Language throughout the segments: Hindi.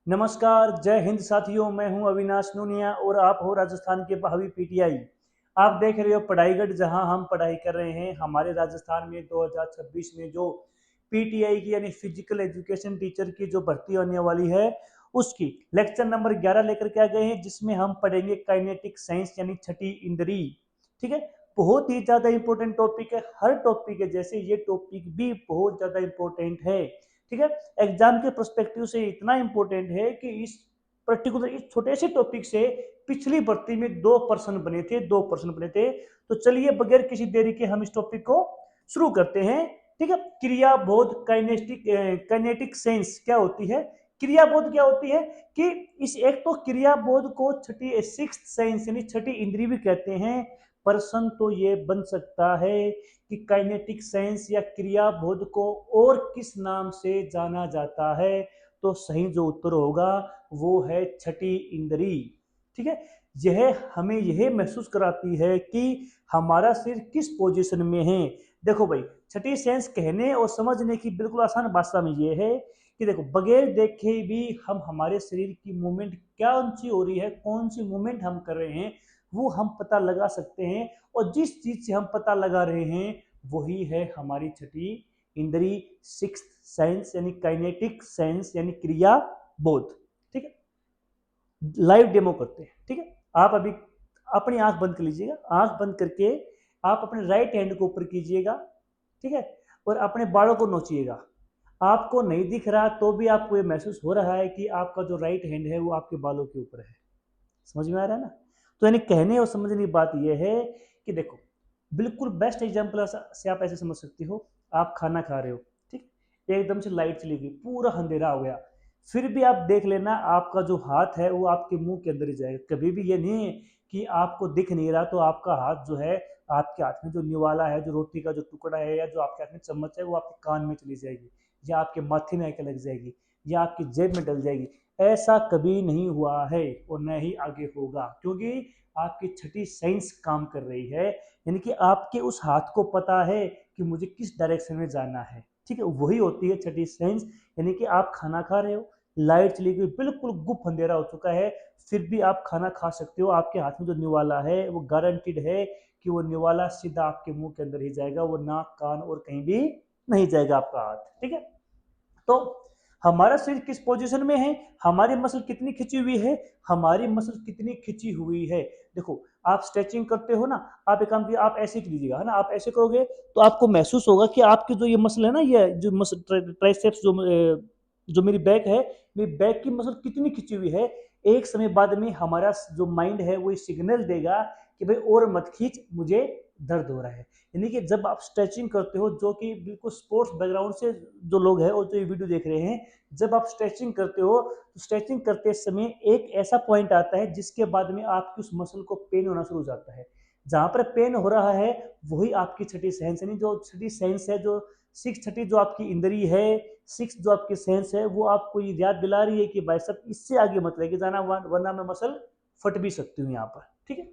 नमस्कार, जय हिंद साथियों। मैं हूं अविनाश नूनिया और आप हो राजस्थान के भावी पीटीआई। आप देख रहे हो पढ़ाईगढ़, जहां हम पढ़ाई कर रहे हैं। हमारे राजस्थान में 2026 में जो पीटीआई की यानी फिजिकल एजुकेशन टीचर की जो भर्ती होने वाली है, उसकी लेक्चर नंबर 11 लेकर के आ गए हैं, जिसमें हम पढ़ेंगे काइनेटिक साइंस यानी छठी इंद्री। ठीक है, बहुत ही ज्यादा इंपॉर्टेंट टॉपिक है। हर टॉपिक है जैसे ये टॉपिक भी बहुत ज्यादा इंपॉर्टेंट है। ठीक है, एग्जाम के पर्सपेक्टिव से इतना इंपॉर्टेंट है कि इस पर्टिकुलर इस छोटे से टॉपिक से पिछली भर्ती में 2% बने थे। तो चलिए बगैर किसी देरी के हम इस टॉपिक को शुरू करते हैं। ठीक है, क्रियाबोध काइनेटिक सेंस क्या होती है? क्रियाबोध क्या होती है कि इस एक तो क्रियाबोध को छठी सिक्स्थ सेंस यानी छठी इंद्री भी कहते हैं। प्रश्न तो ये बन सकता है कि काइनेटिक साइंस या क्रिया बोध को और किस नाम से जाना जाता है। तो सही जो उत्तर होगा वो है छठी इंद्री। ठीक है, यह हमें यह महसूस कराती है कि हमारा सिर किस पोजीशन में है। देखो भाई, छठी सेंस कहने और समझने की बिल्कुल आसान भाषा में यह है कि देखो, बगैर देखे भी हम हमारे शरीर की मूवमेंट क्या सी हो रही है, कौन सी मूवमेंट हम कर रहे हैं, वो हम पता लगा सकते हैं। और जिस चीज से हम पता लगा रहे हैं वही है हमारी छठी इंद्री, सिक्स्थ सेंस यानी काइनेटिक सेंस यानी क्रिया बोध। ठीक है, लाइव डेमो करते हैं। ठीक है, आप अभी अपनी आंख बंद कर लीजिएगा। आंख बंद करके आप अपने राइट हैंड को ऊपर कीजिएगा। ठीक है, और अपने बालों को नोचिएगा। आपको नहीं दिख रहा तो भी आपको ये महसूस हो रहा है कि आपका जो राइट हैंड है वो आपके बालों के ऊपर है। समझ में आ रहा है ना? तो यानी कहने और समझने की बात यह है कि देखो, बिल्कुल बेस्ट एग्जांपल से आप ऐसे समझ सकते हो। आप खाना खा रहे हो, ठीक, एकदम से लाइट चली गई, पूरा अंधेरा हो गया। फिर भी आप देख लेना, आपका जो हाथ है वो आपके मुंह के अंदर ही जाएगा। कभी भी ये नहीं है कि आपको दिख नहीं रहा तो आपका हाथ जो है, आपके हाथ में जो निवाला है, जो रोटी का जो टुकड़ा है, या जो आपके हाथ में चम्मच है, वो आपके कान में चली जाएगी, या आपके माथे में आके लग जाएगी, या आपकी जेब में डल जाएगी। ऐसा कभी नहीं हुआ है और न ही आगे होगा, क्योंकि आपकी छठी साइंस काम कर रही है। यानी कि आपके उस हाथ को पता है कि मुझे किस डायरेक्शन में जाना है। ठीक है, वही होती है छठी साइंस। यानी कि आप खाना खा रहे हो, लाइट चली गई, बिल्कुल गुप अंधेरा हो चुका है, फिर भी आप खाना खा सकते हो। आपके हाथ में जो निवाला है वो गारंटीड है कि वो निवाला सीधा आपके मुंह के अंदर ही जाएगा, वो नाक कान और कहीं भी नहीं जाएगा आपका हाथ। ठीक है, तो हमारा शरीर किस पोजीशन में है, हमारी मसल कितनी खिंची हुई है, हमारी मसल कितनी खिंची हुई है। देखो, आप स्ट्रेचिंग करते हो ना, आप एक काम कीजिए, आप ऐसे कीजिएगा, है ना, आप ऐसे करोगे तो आपको महसूस होगा कि आपकी जो ये मसल है ना, ये जो मसल ट्राइसेप्स जो मेरी बैक है, मेरी बैक की मसल कितनी खिंची हुई है। एक समय बाद में हमारा जो माइंड है वो सिग्नल देगा कि भाई और मत खींच, मुझे दर्द हो रहा है। यानी कि जब आप स्ट्रेचिंग करते हो, जो कि बिल्कुल स्पोर्ट्स बैकग्राउंड से जो लोग हैं और जो ये वीडियो देख रहे हैं, जब आप स्ट्रेचिंग करते हो तो स्ट्रेचिंग करते समय एक ऐसा पॉइंट आता है जिसके बाद में आपकी उस मसल को पेन होना शुरू हो जाता है। जहां पर पेन हो रहा है वही आपकी छठी सेंस, यानी जो छठी सेंस है, जो सिक्स छठी जो आपकी इंद्री है, सिक्स जो आपकी सेंस है, वो आपको ये याद दिला रही है कि भाई साहब इससे आगे मत लेके जाना, वरना मैं मसल फट भी सकती हूँ यहाँ पर। ठीक है,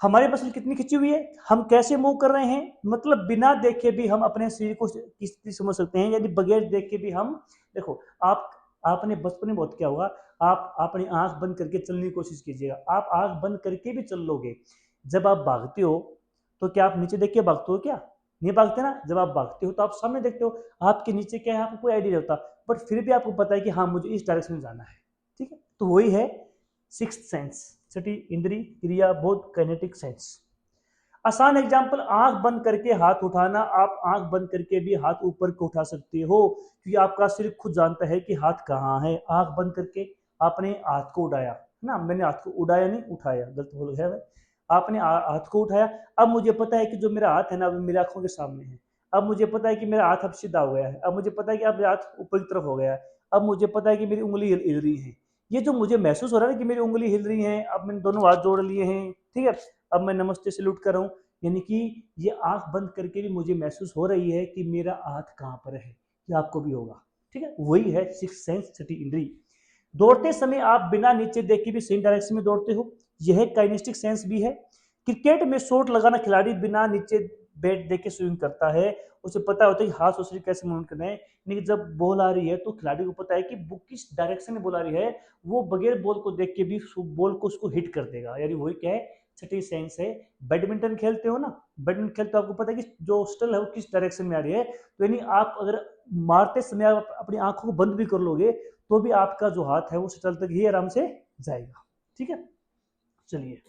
हमारी मसल कितनी खिंची हुई है, हम कैसे मूव कर रहे हैं, मतलब बिना देखे भी हम अपने शरीर को किस समझ सकते हैं, यानी बगैर देखे भी हम। देखो, आप आपने बचपन में बहुत क्या हुआ, आप अपनी आंख बंद करके चलने की कोशिश कीजिएगा। आप आंख बंद करके भी चल लोगे, जब आप भागते हो तो क्या आप नीचे देख के भागते हो? क्या नहीं भागते ना। जब आप भागते हो तो आप सामने देखते हो, आपके नीचे क्या है आपको कोई आइडिया नहीं होता, बट फिर भी आपको पता है कि हाँ मुझे इस डायरेक्शन में जाना है। ठीक है, तो वही है सिक्स्थ सेंस, छठी इंद्री, क्रिया बोध, काइनेटिक सेंस। आसान एग्जांपल, आंख बंद करके हाथ उठाना। आप आंख बंद करके भी हाथ ऊपर को उठा सकते हो, क्योंकि आपका सिर खुद जानता है कि हाथ कहाँ है। आंख बंद करके आपने हाथ को उठाया, है ना, मैंने हाथ को उड़ाया नहीं उठाया, गलत बोल गया मैं। आपने हाथ को उठाया, अब मुझे पता है कि जो मेरा हाथ है ना वो मेरी आंखों के सामने है। अब मुझे पता है कि मेरा हाथ अब सीधा हो गया है, अब मुझे पता है कि अब मेरा हाथ ऊपर की तरफ हो गया है, अब मुझे पता है कि मेरी उंगली हिल रही है। ये जो मुझे महसूस हो रहा है ना कि मेरी उंगली हिल रही है, अब मैंने दोनों हाथ जोड़ लिए हैं, ठीक है, अब मैं नमस्ते सैल्यूट कर रहा हूँ, यानी कि ये आंख बंद करके भी मुझे महसूस हो रही है कि मेरा हाथ कहाँ पर है। ये आपको भी होगा। ठीक है, वही है सिक्स सेंस, छठी इंद्री। दौड़ते समय आप बिना नीचे देखे भी सेम डायरेक्शन में दौड़ते हो, यह काइनेस्टिक सेंस भी है। क्रिकेट में शॉट लगाना खिलाड़ी बिना नीचे बैट देके स्विंग करता है, उसे पता होता है कि हाथ और शरीर कैसे मूवमेंट करना है, यानी कि जब बॉल आ रही है तो खिलाड़ी को पता है कि वो किस डायरेक्शन में बॉल आ रही है, वो बगैर बॉल को देख के भी बॉल को उसको हिट कर देगा, यानी वही क्या है, छठी सेंस है। बैडमिंटन खेलते हो ना, बैडमिंटन खेलते हो आपको पता है कि जो स्टल है वो किस डायरेक्शन में आ रही है, तो यानी आप अगर मारते समय आप अपनी आंखों को बंद भी कर लोगे तो भी आपका जो हाथ है वो स्टल तक ही आराम से जाएगा। ठीक है, चलिए,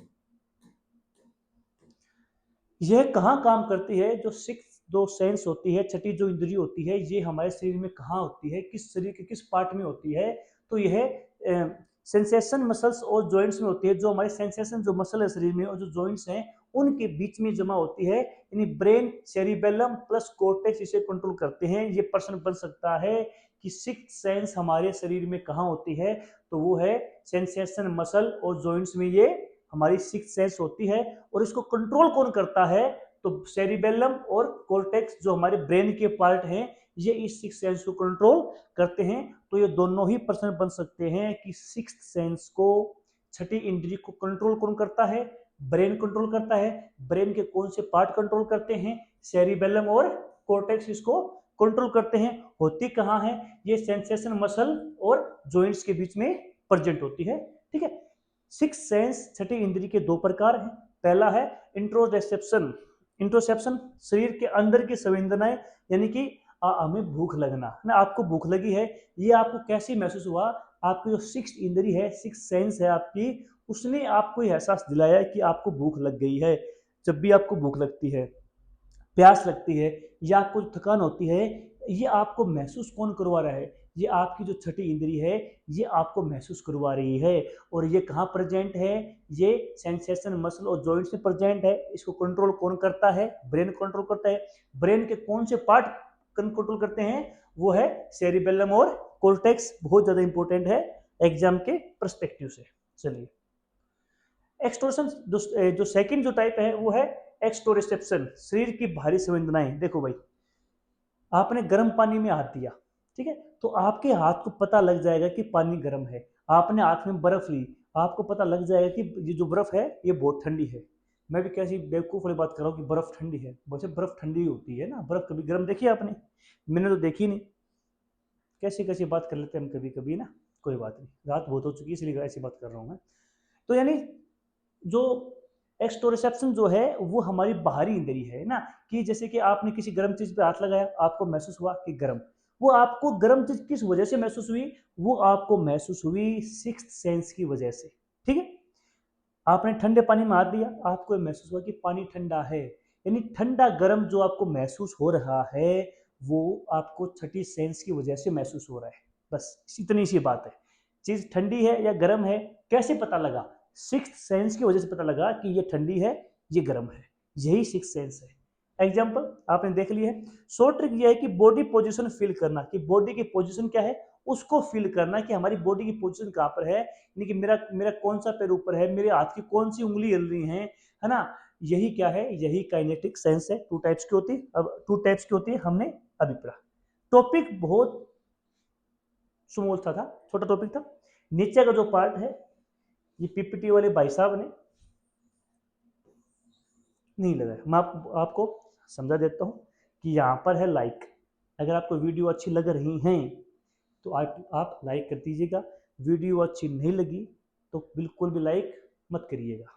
यह कहाँ काम करती है, जो सिक्स जो सेंस होती है, छठी जो इंद्री होती है, ये हमारे शरीर में कहाँ होती है, किस शरीर के किस पार्ट में होती है, तो यह सेंसेशन मसल्स और जॉइंट्स में होती है। जो हमारे सेंसेशन जो मसल है शरीर में और जो जॉइंट्स हैं उनके बीच में जमा होती है, यानी ब्रेन सेरिबेलम प्लस कोर्टेक्स इसे कंट्रोल करते हैं। ये प्रश्न बन सकता है कि सिक्स सेंस हमारे शरीर में कहाँ होती है, तो वो है सेंसेशन मसल और जॉइंट्स में, ये हमारी सिक्स सेंस होती है। और इसको कंट्रोल कौन करता है, तो सेरिबेलम और कोर्टेक्स जो हमारे ब्रेन के पार्ट हैं, ये इस सिक्स सेंस को कंट्रोल करते हैं। तो ये दोनों ही प्रश्न बन सकते हैं कि सिक्स सेंस को, छठी इंद्री को कंट्रोल कौन करता है, ब्रेन कंट्रोल करता है। ब्रेन के कौन से पार्ट कंट्रोल करते हैं, सेरिबेलम और कोर्टेक्स इसको कंट्रोल करते हैं। होती कहाँ है, ये सेंसेशन मसल और जॉइंट्स के बीच में प्रेजेंट होती है। ठीक है, सिक्स सेंस छठी इंद्री के दो प्रकार हैं। पहला है इंट्रोसेप्शन। इंट्रोसेप्शन शरीर के अंदर की संवेदनाएं, यानी कि हमें भूख लगना ना, आपको भूख लगी है, ये आपको कैसे महसूस हुआ, आपकी जो सिक्स इंद्री है, सिक्स सेंस है आपकी, उसने आपको एहसास दिलाया कि आपको भूख लग गई है। जब भी आपको भूख लगती है, प्यास लगती है या कुछ थकान होती है, ये आपको महसूस कौन करवा रहा है, ये आपकी जो छठी इंद्री है, ये आपको महसूस करवा रही है। और ये कहाँ प्रेजेंट है, ये सेंसेशन मसल और जॉइंट्स में प्रेजेंट है। इसको कंट्रोल कौन करता है, ब्रेन कंट्रोल करता है। ब्रेन के कौन से पार्ट कंट्रोल करते हैं, वो है सेरिबेलम और कोर्टेक्स। बहुत ज्यादा इंपॉर्टेंट है एग्जाम के परस्पेक्टिव से। चलिए, एक्सटोर्शन जो सेकंड जो टाइप है वो है एक्सटोरिसेप्शन, शरीर की बाहरी संवेदनाएं। देखो भाई, आपने गर्म पानी में हाथ दिया, ठीक है, तो आपके हाथ को पता लग जाएगा कि पानी गर्म है। आपने हाथ में बर्फ ली, आपको पता लग जाएगा कि ये जो बर्फ है ये बहुत ठंडी है। मैं भी कैसी बेवकूफ़ वाली बात कर रहा हूँ कि बर्फ ठंडी है, वैसे बर्फ ठंडी होती है ना, बर्फ कभी गर्म देखी है आपने, मैंने तो देखी नहीं। कैसी कैसी बात कर लेते हैं हम कभी कभी ना, कोई बात नहीं, रात बहुत हो चुकी है इसलिए ऐसी बात कर रहा हूँ मैं। तो यानी जो एक्सटोरिसेप्शन जो है वो हमारी बाहरी इंद्री है ना, कि जैसे कि आपने किसी गर्म चीज पे हाथ लगाया, आपको महसूस हुआ कि गर्म, वो आपको गर्म चीज किस वजह से महसूस हुई, वो आपको महसूस हुई सिक्स्थ सेंस की वजह से। ठीक है, आपने ठंडे पानी में हाथ दिया, आपको महसूस हुआ कि पानी ठंडा है, यानी ठंडा गर्म जो आपको महसूस हो रहा है वो आपको छठी सेंस की वजह से महसूस हो रहा है। बस इतनी सी बात है, चीज ठंडी है या गर्म है कैसे पता लगा, सिक्स्थ सेंस की वजह से पता लगा कि ये ठंडी है, ये गर्म है, यही सिक्स्थ सेंस है। एग्जाम्पल आपने देख लिया है। शॉर्ट ट्रिक ये है कि बॉडी पोजीशन फील करना, कि बॉडी की पोजीशन क्या है उसको फील करना, कि हमारी बॉडी की पोजीशन कहाँ पर है, यानी कि मेरा मेरा कौन सा पैर ऊपर है, मेरे हाथ की कौन सी उंगली हिल रही है ना। यही क्या है, यही काइनेटिक सेंस है। टू टाइप्स की होती है, अब टू टाइप्स की होती है हमने अभी पढ़ा। टॉपिक बहुत स्मूथ था, छोटा टॉपिक था। नीचे का जो पार्ट है ये पीपीटी वाले भाई साहब ने नहीं लगाया, मैं आपको समझा देता हूँ कि यहाँ पर है लाइक। अगर आपको वीडियो अच्छी लग रही हैं तो आप लाइक कर दीजिएगा, वीडियो अच्छी नहीं लगी तो बिल्कुल भी लाइक मत करिएगा।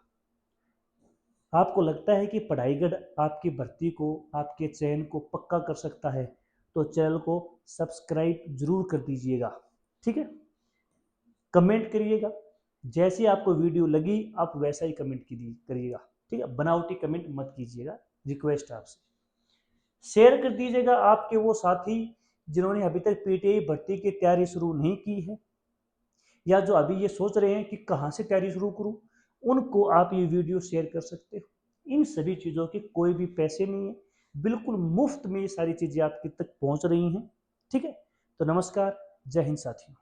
आपको लगता है कि पढ़ाईगढ़ आपकी भर्ती को, आपके चयन को पक्का कर सकता है तो चैनल को सब्सक्राइब जरूर कर दीजिएगा। ठीक है, कमेंट करिएगा, जैसी आपको वीडियो लगी आप वैसा ही कमेंट करिएगा। ठीक है, बनावटी कमेंट मत कीजिएगा, रिक्वेस्ट आपसे। शेयर कर दीजिएगा आपके वो साथी जिन्होंने अभी तक पीटीआई भर्ती की तैयारी शुरू नहीं की है, या जो अभी ये सोच रहे हैं कि कहाँ से तैयारी शुरू करूँ, उनको आप ये वीडियो शेयर कर सकते हो। इन सभी चीज़ों के कोई भी पैसे नहीं है, बिल्कुल मुफ्त में ये सारी चीज़ें आपके तक पहुँच रही हैं। ठीक है, तो नमस्कार, जय हिंद साथियों।